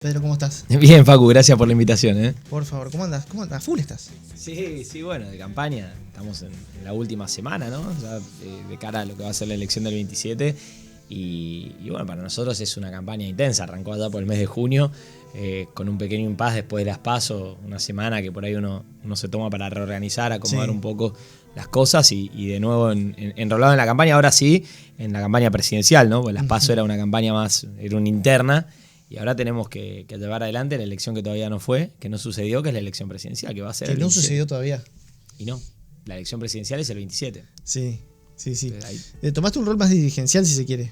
Pedro, ¿cómo estás? Bien, Facu, gracias por la invitación. Por favor, ¿cómo andas? ¿Cómo andas? ¿Full estás? Sí, bueno, de campaña. Estamos en la última semana, ¿no? Ya, de cara a lo que va a ser la elección del 27. Y bueno, para nosotros es una campaña intensa. Arrancó allá por el mes de junio, con un pequeño impasse después de las PASO, una semana que por ahí uno se toma para reorganizar, acomodar un poco las cosas y de nuevo enrolado en la campaña. Ahora sí, en la campaña presidencial, ¿no? Porque las PASO era una campaña más, era una interna. Y ahora tenemos que llevar adelante la elección que todavía no fue, que no sucedió, que es la elección presidencial, que va a ser el 27. Que no sucedió todavía. Y no, la elección presidencial es el 27. Sí. Tomaste un rol más dirigencial, si se quiere.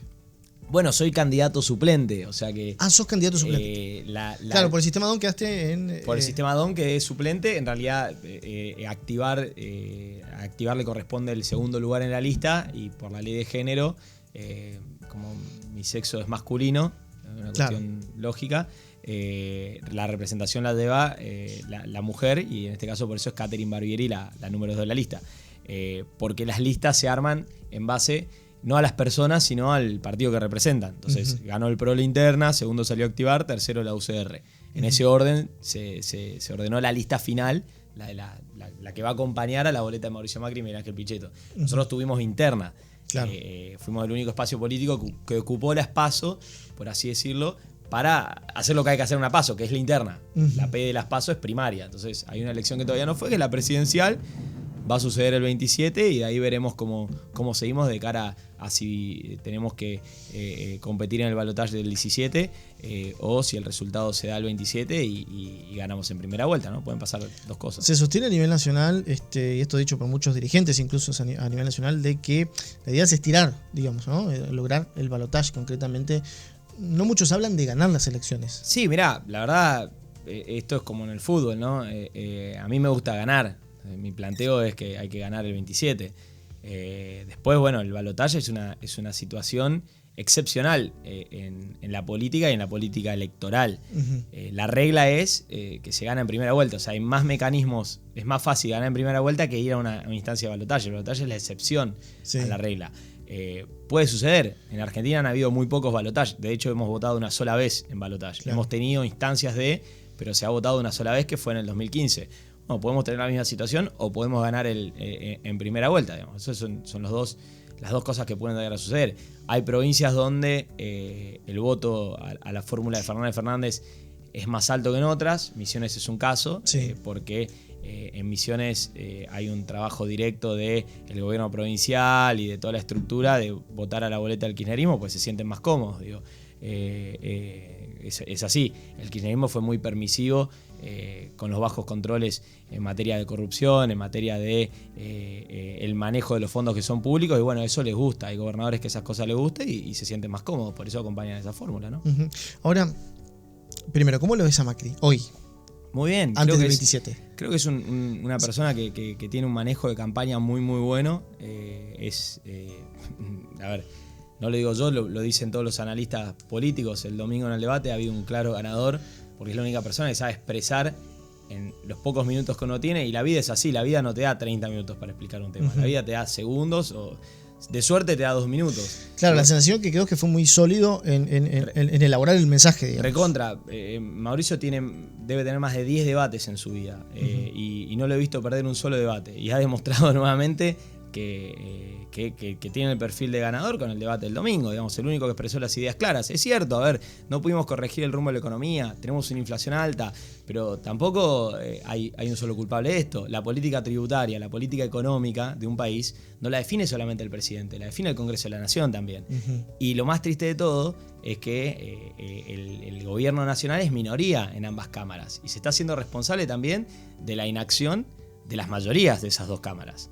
Bueno, soy candidato suplente, o sea que... Ah, sos candidato suplente. Claro, por el sistema DON quedaste en... Por el sistema DON quedé suplente, en realidad activar le corresponde el segundo lugar en la lista y por la ley de género, como mi sexo es masculino, una cuestión lógica, la representación la lleva la mujer y en este caso por eso es Catherine Barbieri la número 2 de la lista. Porque las listas se arman en base no a las personas sino al partido que representan. Entonces ganó el PRO la interna, segundo salió a activar, tercero la UCR. En ese orden se ordenó la lista final, la que va a acompañar a la boleta de Mauricio Macri y Miguel Ángel Pichetto. Nosotros tuvimos interna. Claro. Fuimos el único espacio político que ocupó la PASO, por así decirlo, para hacer lo que hay que hacer en una PASO, que es la interna. La P de las PASO es primaria. Entonces hay una elección que todavía no fue, que es la presidencial. Va a suceder el 27 y de ahí veremos cómo seguimos de cara a si tenemos que competir en el balotaje del 17 o si el resultado se da el 27 y ganamos en primera vuelta, ¿no? Pueden pasar dos cosas. Se sostiene a nivel nacional, y esto dicho por muchos dirigentes, incluso a nivel nacional, de que la idea es estirar, digamos, ¿no? Lograr el balotaje concretamente. No muchos hablan de ganar las elecciones. Sí, mirá, la verdad, esto es como en el fútbol, ¿no? A mí me gusta ganar. Mi planteo es que hay que ganar el 27. Después, bueno, el balotaje es una situación excepcional en la política y en la política electoral. La regla es que se gana en primera vuelta. O sea, hay más mecanismos. Es más fácil ganar en primera vuelta que ir a una instancia de balotaje. El balotaje es la excepción a la regla. Puede suceder. En Argentina han habido muy pocos balotajes. De hecho, hemos votado una sola vez en balotaje. Claro. Hemos tenido instancias pero se ha votado una sola vez, que fue en el 2015. Bueno, podemos tener la misma situación o podemos ganar en primera vuelta, digamos. Esas son las dos cosas que pueden llegar a suceder. Hay provincias donde el voto a la fórmula de Fernández Fernández es más alto que en otras. Misiones es un caso, porque en Misiones hay un trabajo directo del gobierno provincial y de toda la estructura de votar a la boleta del kirchnerismo, pues se sienten más cómodos, digo. Es así. El kirchnerismo fue muy permisivo con los bajos controles en materia de corrupción, en materia de el manejo de los fondos que son públicos, y bueno, eso les gusta. Hay gobernadores que esas cosas les gustan y se sienten más cómodos, por eso acompañan esa fórmula, ¿no? Ahora, primero, ¿cómo lo ves a Macri hoy? Muy bien. Antes del 27. Creo que es una persona que tiene un manejo de campaña muy, muy bueno. A ver, no lo digo yo, lo dicen todos los analistas políticos. El domingo en el debate ha habido un claro ganador, porque es la única persona que sabe expresar en los pocos minutos que uno tiene. Y la vida es así, la vida no te da 30 minutos para explicar un tema. La vida te da segundos o de suerte te da 2 minutos. Claro, la sensación que quedó es que fue muy sólido en elaborar el mensaje, digamos. Recontra. Mauricio debe tener más de 10 debates en su vida y no lo he visto perder un solo debate. Y ha demostrado nuevamente que tiene el perfil de ganador con el debate del domingo, digamos, el único que expresó las ideas claras. Es cierto, a ver, no pudimos corregir el rumbo de la economía, tenemos una inflación alta, pero tampoco hay un solo culpable de esto. La política tributaria, la política económica de un país no la define solamente el presidente, la define el Congreso de la Nación también. Y lo más triste de todo es que el gobierno nacional es minoría en ambas cámaras y se está haciendo responsable también de la inacción de las mayorías de esas dos cámaras.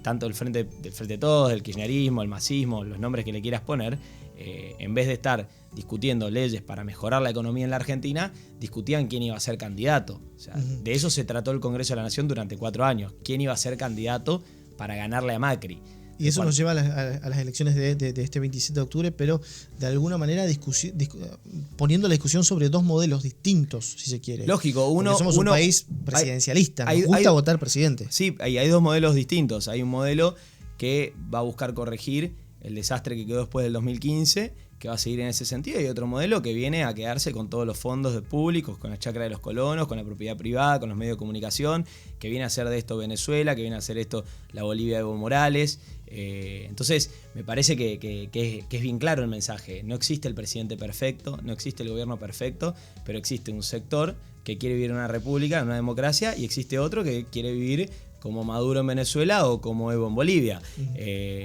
Tanto del frente de Todos, del kirchnerismo, el masismo, los nombres que le quieras poner, en vez de estar discutiendo leyes para mejorar la economía en la Argentina, discutían quién iba a ser candidato. O sea, de eso se trató el Congreso de la Nación durante 4 años. ¿Quién iba a ser candidato para ganarle a Macri? Y eso nos lleva a las elecciones de este 27 de octubre, pero de alguna manera poniendo la discusión sobre dos modelos distintos, si se quiere. Lógico, somos un país presidencialista, nos gusta votar presidente. Sí, hay dos modelos distintos. Hay un modelo que va a buscar corregir el desastre que quedó después del 2015, que va a seguir en ese sentido, y otro modelo que viene a quedarse con todos los fondos públicos, con la chacra de los colonos, con la propiedad privada, con los medios de comunicación, que viene a hacer de esto Venezuela, que viene a hacer esto la Bolivia de Evo Morales. Entonces, me parece que es bien claro el mensaje. No existe el presidente perfecto, no existe el gobierno perfecto, pero existe un sector que quiere vivir en una república, en una democracia, y existe otro que quiere vivir como Maduro en Venezuela o como Evo en Bolivia.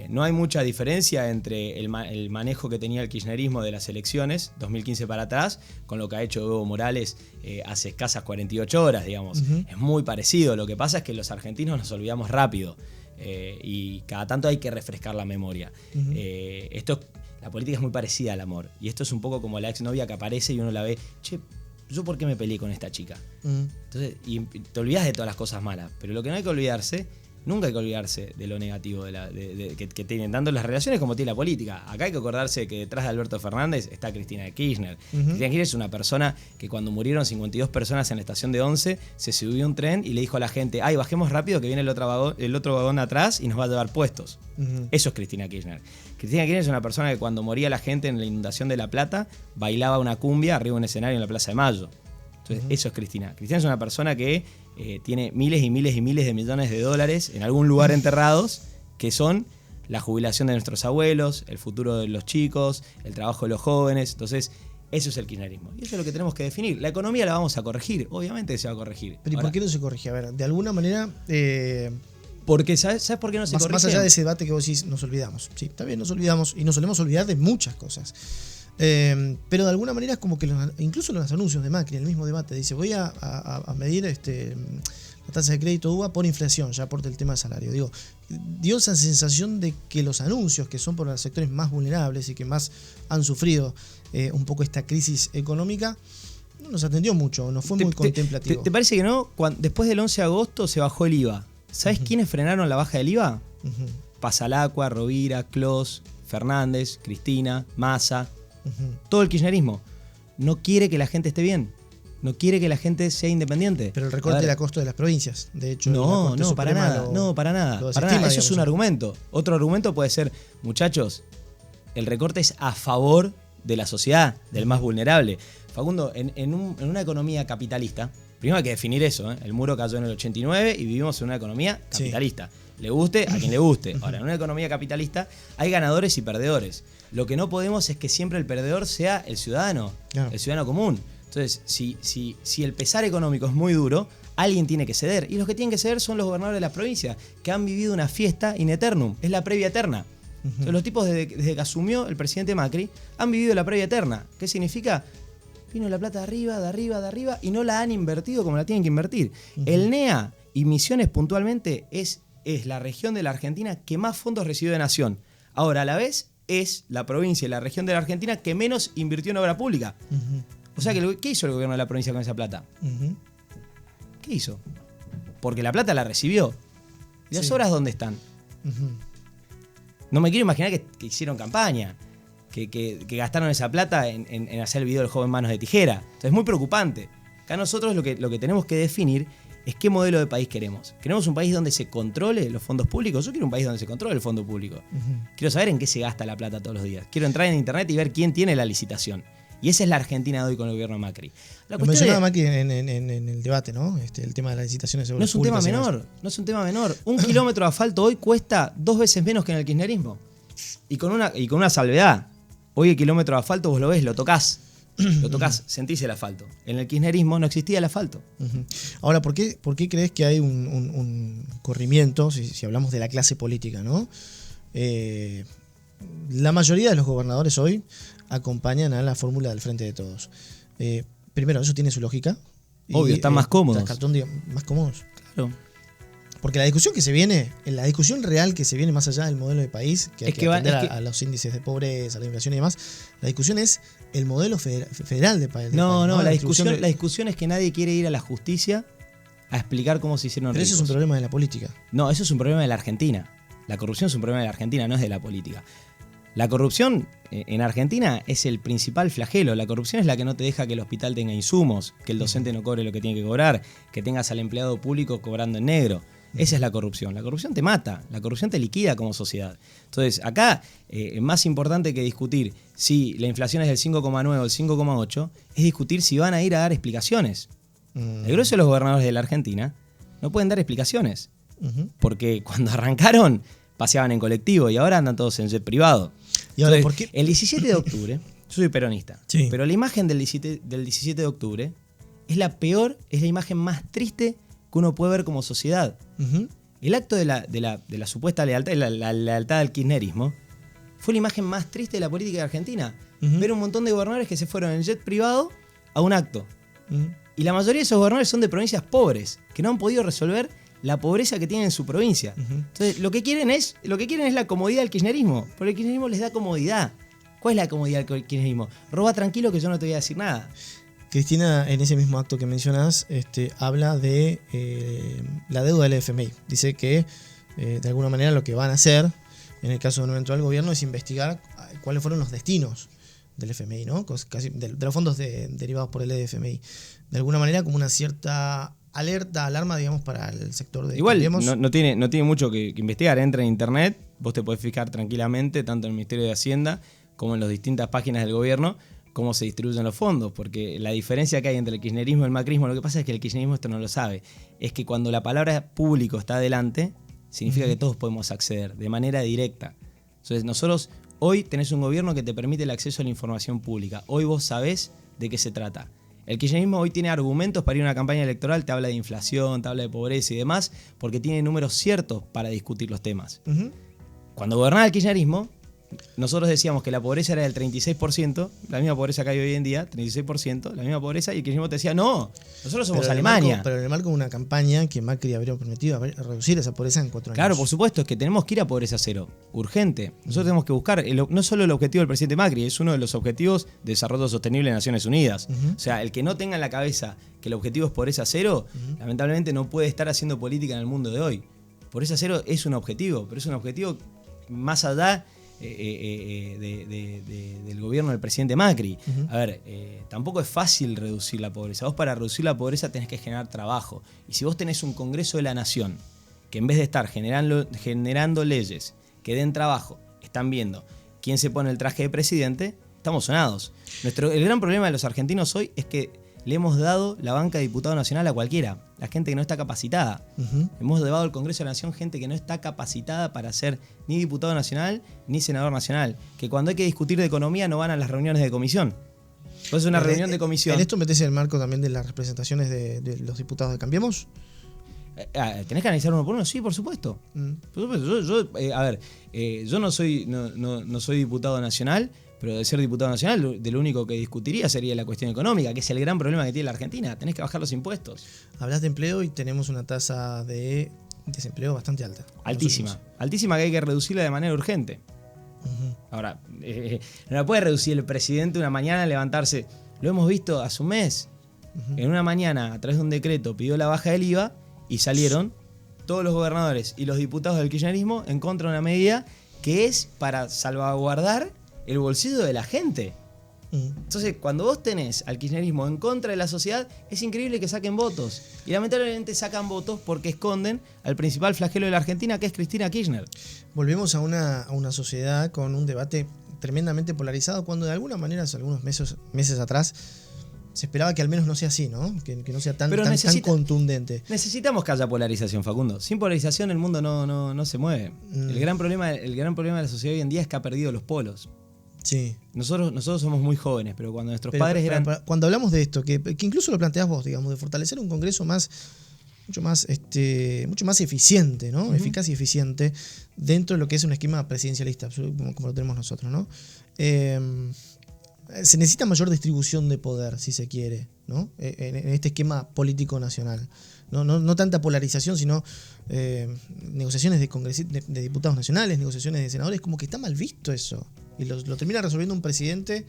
No hay mucha diferencia entre el manejo que tenía el kirchnerismo de las elecciones, 2015 para atrás, con lo que ha hecho Evo Morales hace escasas 48 horas, digamos. Es muy parecido. Lo que pasa es que los argentinos nos olvidamos rápido y cada tanto hay que refrescar la memoria. La política es muy parecida al amor, y esto es un poco como la exnovia que aparece y uno la ve, che, ¿yo por qué me peleé con esta chica? Entonces, y te olvidas de todas las cosas malas, pero lo que no hay que olvidarse, nunca hay que olvidarse de lo negativo que tienen tanto las relaciones como tiene la política. Acá hay que acordarse que detrás de Alberto Fernández está Cristina Kirchner. Cristina Kirchner es una persona que cuando murieron 52 personas en la estación de Once, se subió a un tren y le dijo a la gente, ay, bajemos rápido que viene el otro vagón atrás y nos va a llevar puestos. Eso es Cristina Kirchner. Cristina Kirchner es una persona que cuando moría la gente en la inundación de La Plata, bailaba una cumbia arriba de un escenario en la Plaza de Mayo. Entonces, eso es Cristina. Cristina es una persona que tiene miles y miles y miles de millones de dólares en algún lugar enterrados, que son la jubilación de nuestros abuelos, el futuro de los chicos, el trabajo de los jóvenes. Entonces, eso es el kirchnerismo. Y eso es lo que tenemos que definir. La economía la vamos a corregir, obviamente que se va a corregir. Pero ¿y por qué no se corrige? A ver, de alguna manera... Porque ¿sabes por qué no se corrige? Más allá de ese debate que vos decís, nos olvidamos. Sí, está bien, nos olvidamos y nos solemos olvidar de muchas cosas. Pero de alguna manera es como que incluso los anuncios de Macri, el mismo debate, dice voy a medir la tasa de crédito UVA por inflación, ya aporta el tema del salario. Digo, dio esa sensación de que los anuncios, que son por los sectores más vulnerables y que más han sufrido un poco esta crisis económica, no nos atendió mucho, no fue muy contemplativo. ¿Te parece que no? Después del 11 de agosto se bajó el IVA. ¿Sabes quiénes frenaron la baja del IVA? Pasalacqua, Rovira, Clos, Fernández, Cristina, Massa. Todo el kirchnerismo. No quiere que la gente esté bien. No quiere que la gente sea independiente. Pero el recorte de costo de las provincias, de hecho. No, para nada. Para nada. Eso es un argumento. Otro argumento puede ser, muchachos, el recorte es a favor de la sociedad, del más vulnerable. Facundo, en una economía capitalista, primero hay que definir eso. El muro cayó en el 89 y vivimos en una economía capitalista. Sí. Le guste a quien le guste. Ahora, en una economía capitalista hay ganadores y perdedores. Lo que no podemos es que siempre el perdedor sea el ciudadano, el ciudadano común. Entonces, si el pesar económico es muy duro, alguien tiene que ceder. Y los que tienen que ceder son los gobernadores de la provincia, que han vivido una fiesta in eternum. Es la previa eterna. Entonces, los tipos desde que asumió el presidente Macri han vivido la previa eterna. ¿Qué significa? Vino la plata de arriba, y no la han invertido como la tienen que invertir. El NEA y Misiones puntualmente es la región de la Argentina que más fondos recibió de nación. Ahora, a la vez, es la provincia y la región de la Argentina que menos invirtió en obra pública. O sea, ¿qué hizo el gobierno de la provincia con esa plata? ¿Qué hizo? Porque la plata la recibió. ¿Y las obras dónde están? No me quiero imaginar que hicieron campaña, que gastaron esa plata en hacer el video del joven Manos de Tijera. Entonces es muy preocupante. Acá nosotros lo que tenemos que definir es qué modelo de país queremos. ¿Queremos un país donde se controle los fondos públicos? Yo quiero un país donde se controle el fondo público. Quiero saber en qué se gasta la plata todos los días. Quiero entrar en internet y ver quién tiene la licitación. Y esa es la Argentina de hoy con el gobierno de Macri. Lo mencionaba Macri en el debate, ¿no? El tema de las licitaciones de obras públicas. No es un tema menor. Un kilómetro de asfalto hoy cuesta 2 veces menos que en el kirchnerismo. Y con una salvedad. Hoy el kilómetro de asfalto vos lo ves, lo tocás, sentís el asfalto. En el kirchnerismo no existía el asfalto. Ahora, ¿por qué crees que hay un corrimiento, si hablamos de la clase política, ¿no? La mayoría de los gobernadores hoy acompañan a la fórmula del Frente de Todos. Primero, eso tiene su lógica. Obvio, están más cómodos. Más cómodos. Claro. Porque la discusión que se viene, la discusión real que se viene más allá del modelo de país, que hay que atender a los índices de pobreza, a la inflación y demás, la discusión es el modelo federal de país. No, la discusión es que nadie quiere ir a la justicia a explicar cómo se hicieron ricos. Pero eso es un problema de la política. No, eso es un problema de la Argentina. La corrupción es un problema de la Argentina, no es de la política. La corrupción en Argentina es el principal flagelo. La corrupción es la que no te deja que el hospital tenga insumos, que el docente no cobre lo que tiene que cobrar, que tengas al empleado público cobrando en negro. Esa es la corrupción. La corrupción te mata, la corrupción te liquida como sociedad. Entonces, acá, más importante que discutir si la inflación es del 5,9 o el 5,8, es discutir si van a ir a dar explicaciones. El grueso de los gobernadores de la Argentina no pueden dar explicaciones. Porque cuando arrancaron, paseaban en colectivo y ahora andan todos en jet privado. ¿Y ahora Entonces, por qué? el 17 de octubre, yo soy peronista, Sí. pero la imagen del 17 de octubre es la peor, es la imagen más triste que uno puede ver como sociedad. El acto de la supuesta lealtad, la lealtad al kirchnerismo, fue la imagen más triste de la política de Argentina. Ver un montón de gobernadores que se fueron en jet privado a un acto. Y la mayoría de esos gobernadores son de provincias pobres, que no han podido resolver la pobreza que tienen en su provincia. Entonces, lo que quieren es la comodidad del kirchnerismo, porque el kirchnerismo les da comodidad. ¿Cuál es la comodidad del kirchnerismo? Roba tranquilo que yo no te voy a decir nada. Cristina, en ese mismo acto que mencionás, habla de la deuda del FMI. Dice que, de alguna manera, lo que van a hacer, en el caso de un eventual gobierno, es investigar cuáles fueron los destinos del FMI, ¿no? Casi de los fondos derivados por el FMI. De alguna manera, como una cierta alerta, alarma, digamos, para el sector de... Igual no tiene mucho que investigar. Entra en internet, vos te podés fijar tranquilamente, tanto en el Ministerio de Hacienda como en las distintas páginas del gobierno, cómo se distribuyen los fondos, porque la diferencia que hay entre el kirchnerismo y el macrismo, lo que pasa es que el kirchnerismo esto no lo sabe, es que cuando la palabra público está adelante, significa que todos podemos acceder de manera directa. Entonces nosotros, hoy tenés un gobierno que te permite el acceso a la información pública, hoy vos sabés de qué se trata. El kirchnerismo hoy tiene argumentos para ir a una campaña electoral, te habla de inflación, te habla de pobreza y demás, porque tiene números ciertos para discutir los temas. Cuando gobernaba el kirchnerismo, nosotros decíamos que la pobreza era del 36%, la misma pobreza que hay hoy en día, 36%, la misma pobreza, y el kirchnerismo te decía, no, nosotros somos Alemania. Pero en el marco de una campaña que Macri habría prometido reducir esa pobreza en 4 años. Claro, por supuesto, es que tenemos que ir a pobreza cero, urgente. Nosotros tenemos que buscar, no solo el objetivo del presidente Macri, es uno de los objetivos de desarrollo sostenible de Naciones Unidas. O sea, el que no tenga en la cabeza que el objetivo es pobreza cero, lamentablemente no puede estar haciendo política en el mundo de hoy. Pobreza cero es un objetivo, pero es un objetivo más allá del gobierno del presidente Macri. A ver, tampoco es fácil reducir la pobreza. Vos para reducir la pobreza tenés que generar trabajo. Y si vos tenés un Congreso de la Nación que en vez de estar generando leyes que den trabajo, están viendo quién se pone el traje de presidente, estamos sonados. El gran problema de los argentinos hoy es que le hemos dado la banca de diputado nacional a cualquiera, la gente que no está capacitada. Hemos llevado al Congreso de la Nación gente que no está capacitada para ser ni diputado nacional ni senador nacional, que cuando hay que discutir de economía no van a las reuniones de comisión. Entonces una reunión de comisión... ¿En esto metés en el marco también de las representaciones de los diputados de Cambiemos? ¿Tenés que analizar uno por uno? Sí, por supuesto. Por supuesto. Yo no soy diputado nacional, pero de ser diputado nacional, de lo único que discutiría sería la cuestión económica, que es el gran problema que tiene la Argentina. Tenés que bajar los impuestos. Hablas de empleo y tenemos una tasa de desempleo bastante alta. Altísima. Altísima, que hay que reducirla de manera urgente. Ahora, no la puede reducir el presidente una mañana, levantarse. Lo hemos visto hace un mes. En una mañana, a través de un decreto, pidió la baja del IVA y salieron todos los gobernadores y los diputados del kirchnerismo en contra de una medida que es para salvaguardar el bolsillo de la gente. Entonces, cuando vos tenés al kirchnerismo en contra de la sociedad, es increíble que saquen votos. Y lamentablemente sacan votos porque esconden al principal flagelo de la Argentina, que es Cristina Kirchner. Volvemos a una sociedad con un debate tremendamente polarizado, cuando de alguna manera, hace algunos meses atrás, se esperaba que al menos no sea así, ¿no? Que no sea tan contundente. Necesitamos que haya polarización, Facundo. Sin polarización el mundo no se mueve. El gran problema de la sociedad hoy en día es que ha perdido los polos. Sí. Nosotros somos muy jóvenes, pero cuando nuestros padres eran... Cuando hablamos de esto, que incluso lo planteás vos, digamos, de fortalecer un Congreso mucho más eficiente, ¿no? Eficaz y eficiente dentro de lo que es un esquema presidencialista, como lo tenemos nosotros, ¿no? Se necesita mayor distribución de poder, si se quiere, ¿no? En este esquema político nacional. No tanta polarización, sino negociaciones de diputados nacionales, negociaciones de senadores, como que está mal visto eso. Y lo termina resolviendo un presidente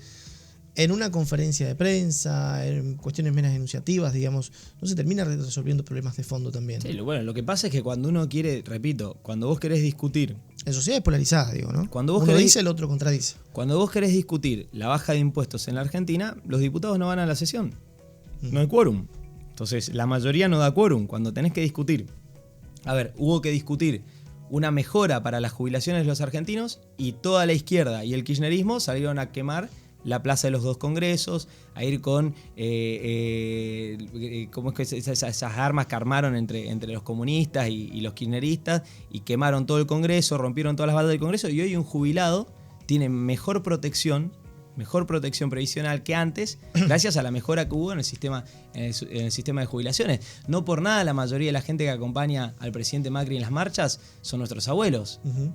en una conferencia de prensa, en cuestiones menos enunciativas, digamos. No se termina resolviendo problemas de fondo también. Sí, bueno, lo que pasa es que cuando uno quiere, repito, cuando vos querés discutir... En sociedad es polarizada, digo, ¿no? Cuando vos uno dice, el otro contradice. Cuando vos querés discutir la baja de impuestos en la Argentina, los diputados no van a la sesión. No hay quórum. Entonces, la mayoría no da quórum. Cuando tenés que discutir A ver, hubo que discutir una mejora para las jubilaciones de los argentinos y toda la izquierda y el kirchnerismo salieron a quemar la plaza de los dos congresos, a ir con ¿cómo es que esas armas que armaron entre los comunistas y los kirchneristas, y quemaron todo el Congreso, rompieron todas las balas del Congreso, y hoy un jubilado tiene mejor protección previsional que antes, gracias a la mejora que hubo en el sistema de jubilaciones. No por nada la mayoría de la gente que acompaña al presidente Macri en las marchas son nuestros abuelos. Uh-huh.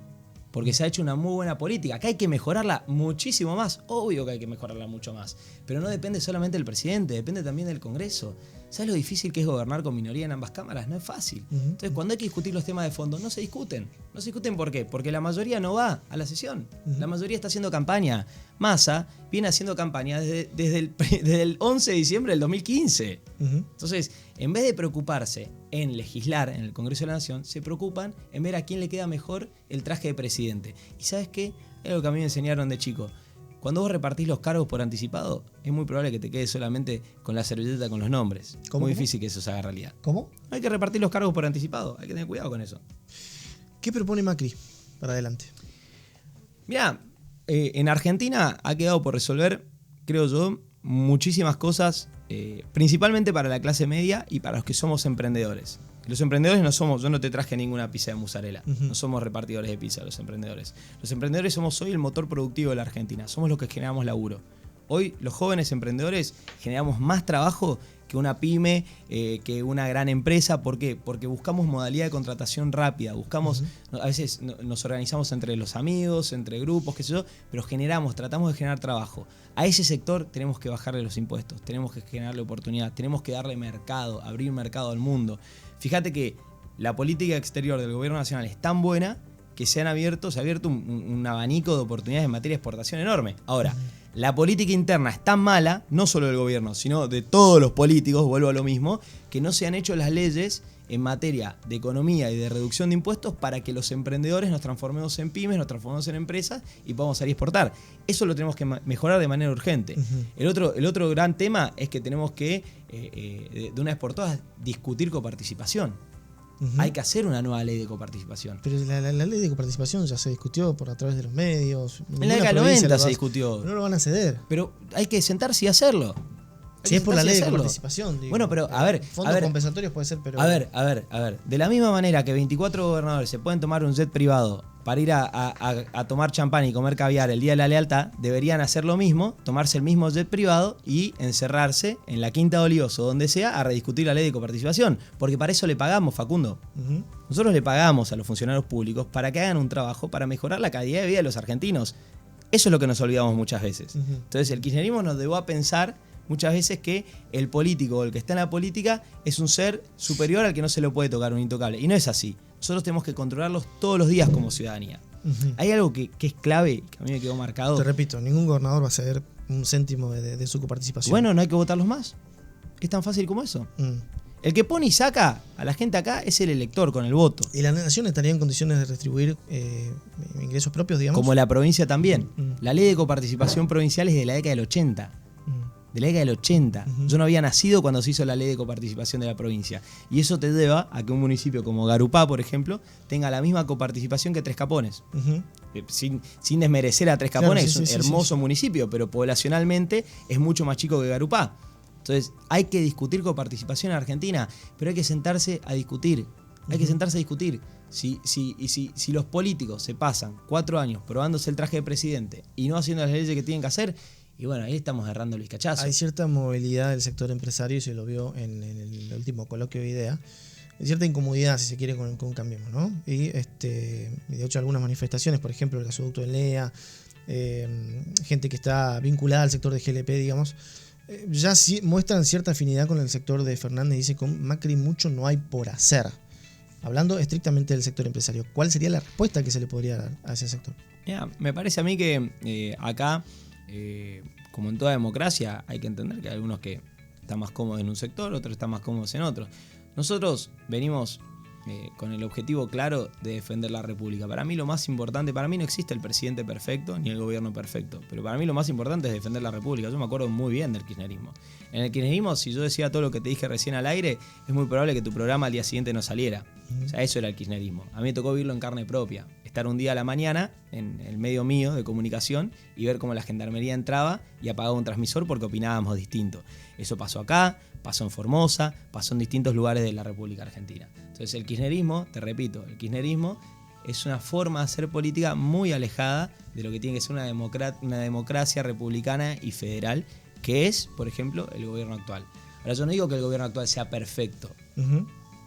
Porque se ha hecho una muy buena política. Acá hay que mejorarla muchísimo más. Obvio que hay que mejorarla mucho más. Pero no depende solamente del presidente, depende también del Congreso. ¿Sabes lo difícil que es gobernar con minoría en ambas cámaras? No es fácil. Uh-huh. Entonces, cuando hay que discutir los temas de fondo, no se discuten. No se discuten ¿por qué? Porque la mayoría no va a la sesión. Uh-huh. La mayoría está haciendo campaña. Massa viene haciendo campaña desde el 11 de diciembre del 2015. Uh-huh. Entonces, en vez de preocuparse en legislar en el Congreso de la Nación, se preocupan en ver a quién le queda mejor el traje de presidente. ¿Y sabes qué? Es lo que a mí me enseñaron de chico. Cuando vos repartís los cargos por anticipado, es muy probable que te quedes solamente con la servilleta con los nombres. ¿Cómo? Muy difícil que eso se haga realidad. ¿Cómo? Hay que repartir los cargos por anticipado. Hay que tener cuidado con eso. ¿Qué propone Macri para adelante? Mirá, en Argentina ha quedado por resolver, creo yo, muchísimas cosas, principalmente para la clase media y para los que somos emprendedores. Los emprendedores no somos, yo no te traje ninguna pizza de mozzarella, no somos repartidores de pizza los emprendedores. Los emprendedores somos hoy el motor productivo de la Argentina, somos los que generamos laburo. Hoy los jóvenes emprendedores generamos más trabajo que una pyme, que una gran empresa. ¿Por qué? Porque buscamos modalidad de contratación rápida, buscamos, a veces nos organizamos entre los amigos, entre grupos, qué sé yo, pero tratamos de generar trabajo. A ese sector tenemos que bajarle los impuestos, tenemos que generarle oportunidad, tenemos que darle mercado, abrir mercado al mundo. Fíjate que la política exterior del gobierno nacional es tan buena que se ha abierto un abanico de oportunidades en materia de exportación enorme. Ahora, la política interna es tan mala, no solo del gobierno, sino de todos los políticos, vuelvo a lo mismo, que no se han hecho las leyes en materia de economía y de reducción de impuestos para que los emprendedores nos transformemos en pymes, nos transformemos en empresas y podamos salir a exportar. Eso lo tenemos que mejorar de manera urgente. Uh-huh. El otro gran tema es que tenemos que, de una vez por todas, discutir coparticipación. Uh-huh. Hay que hacer una nueva ley de coparticipación. Pero la ley de coparticipación ya se discutió a través de los medios. En la década del 90 se discutió. No lo van a ceder. Pero hay que sentarse y hacerlo. Si es por la ley de coparticipación. Digo, bueno, pero a ver. Fondos compensatorios puede ser, pero. A ver. De la misma manera que 24 gobernadores se pueden tomar un jet privado para ir a tomar champán y comer caviar el Día de la Lealtad, deberían hacer lo mismo, tomarse el mismo jet privado y encerrarse en la Quinta de Olivos o donde sea a rediscutir la ley de coparticipación. Porque para eso le pagamos, Facundo. Uh-huh. Nosotros le pagamos a los funcionarios públicos para que hagan un trabajo para mejorar la calidad de vida de los argentinos. Eso es lo que nos olvidamos muchas veces. Uh-huh. Entonces el kirchnerismo nos llevó a pensar muchas veces que el político o el que está en la política es un ser superior al que no se lo puede tocar, un intocable. Y no es así. Nosotros tenemos que controlarlos todos los días como ciudadanía. Uh-huh. Hay algo que es clave, que a mí me quedó marcado. Te repito, ningún gobernador va a ceder un céntimo de su coparticipación. Bueno, no hay que votarlos más. Es tan fácil como eso. El que pone y saca a la gente acá es el elector con el voto. ¿Y la nación estaría en condiciones de retribuir ingresos propios, digamos? Como la provincia también. La ley de coparticipación provincial es de la década del 80. De la década del 80. Uh-huh. Yo no había nacido cuando se hizo la ley de coparticipación de la provincia. Y eso te lleva a que un municipio como Garupá, por ejemplo, tenga la misma coparticipación que Tres Capones. Uh-huh. Sin desmerecer a Tres Capones, claro, es un hermoso municipio, pero poblacionalmente es mucho más chico que Garupá. Entonces, hay que discutir coparticipación en Argentina, pero hay que sentarse a discutir. Hay que sentarse a discutir. Si los políticos se pasan 4 años probándose el traje de presidente y no haciendo las leyes que tienen que hacer, y bueno, ahí estamos agarrando el cachazo. Hay cierta movilidad del sector empresario, y se lo vio en el último coloquio de IDEA. Hay cierta incomodidad, si se quiere, con Cambiemos, ¿no? Y de hecho algunas manifestaciones, por ejemplo, el gasoducto de Lea, gente que está vinculada al sector de GLP, digamos, ya sí muestran cierta afinidad con el sector de Fernández. Dice que con Macri mucho no hay por hacer. Hablando estrictamente del sector empresario, ¿cuál sería la respuesta que se le podría dar a ese sector? Me parece a mí que acá, como en toda democracia, hay que entender que hay algunos que están más cómodos en un sector, otros están más cómodos en otro. Nosotros venimos con el objetivo claro de defender la República. Para mí lo más importante, para mí no existe el presidente perfecto ni el gobierno perfecto, pero para mí lo más importante es defender la República. Yo me acuerdo muy bien del kirchnerismo. En el kirchnerismo, si yo decía todo lo que te dije recién al aire, es muy probable que tu programa al día siguiente no saliera. O sea, eso era el kirchnerismo. A mí me tocó vivirlo en carne propia. Estar un día a la mañana en el medio mío de comunicación y ver cómo la gendarmería entraba y apagaba un transmisor porque opinábamos distinto. Eso pasó acá, pasó en Formosa, pasó en distintos lugares de la República Argentina. Entonces el kirchnerismo, te repito, el kirchnerismo es una forma de hacer política muy alejada de lo que tiene que ser una democracia republicana y federal, que es, por ejemplo, el gobierno actual. Ahora, yo no digo que el gobierno actual sea perfecto,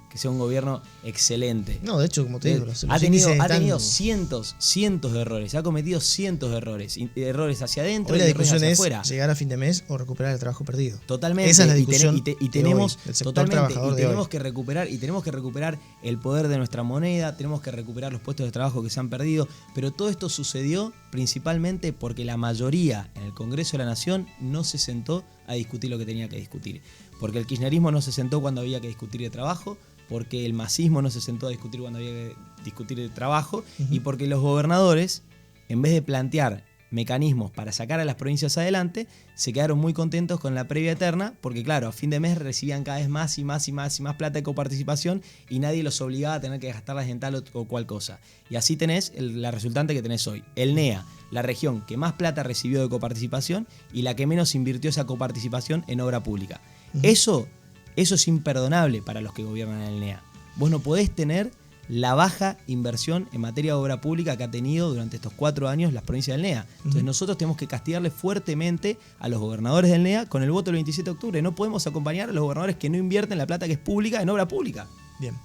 que sea un gobierno excelente. No, de hecho, como te digo, ha tenido cientos de errores, ha cometido cientos de errores, errores hacia adentro y errores discusión hacia es afuera. Llegar a fin de mes o recuperar el trabajo perdido. Totalmente. Esa es la discusión y tenemos tenemos que recuperar el poder de nuestra moneda, tenemos que recuperar los puestos de trabajo que se han perdido, pero todo esto sucedió principalmente porque la mayoría en el Congreso de la Nación no se sentó a discutir lo que tenía que discutir. Porque el kirchnerismo no se sentó cuando había que discutir de trabajo, porque el masismo no se sentó a discutir cuando había que discutir de trabajo, y porque los gobernadores, en vez de plantear mecanismos para sacar a las provincias adelante, se quedaron muy contentos con la previa eterna, porque claro, a fin de mes recibían cada vez más y más plata de coparticipación y nadie los obligaba a tener que gastarlas en tal o cual cosa. Y así tenés la resultante que tenés hoy. El NEA, la región que más plata recibió de coparticipación y la que menos invirtió esa coparticipación en obra pública. Eso es imperdonable para los que gobiernan el NEA. Vos no podés tener la baja inversión en materia de obra pública que ha tenido durante estos 4 años las provincias del NEA. Entonces nosotros tenemos que castigarle fuertemente a los gobernadores del NEA con el voto del 27 de octubre. No podemos acompañar a los gobernadores que no invierten la plata que es pública en obra pública. Bien.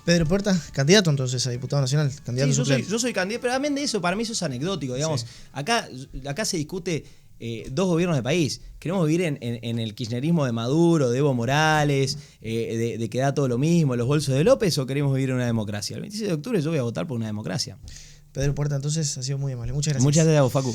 Pedro Puerta, candidato entonces a diputado nacional. Candidato yo soy candidato, pero también de eso, para mí eso es anecdótico. Digamos. Sí. Acá se discute dos gobiernos de país. Queremos vivir en el kirchnerismo de Maduro, de Evo Morales, de que da todo lo mismo, los bolsos de López, o queremos vivir en una democracia. El 26 de octubre yo voy a votar por una democracia. Pedro Puerta, entonces, ha sido muy amable. Muchas gracias. Muchas gracias a vos, Facu.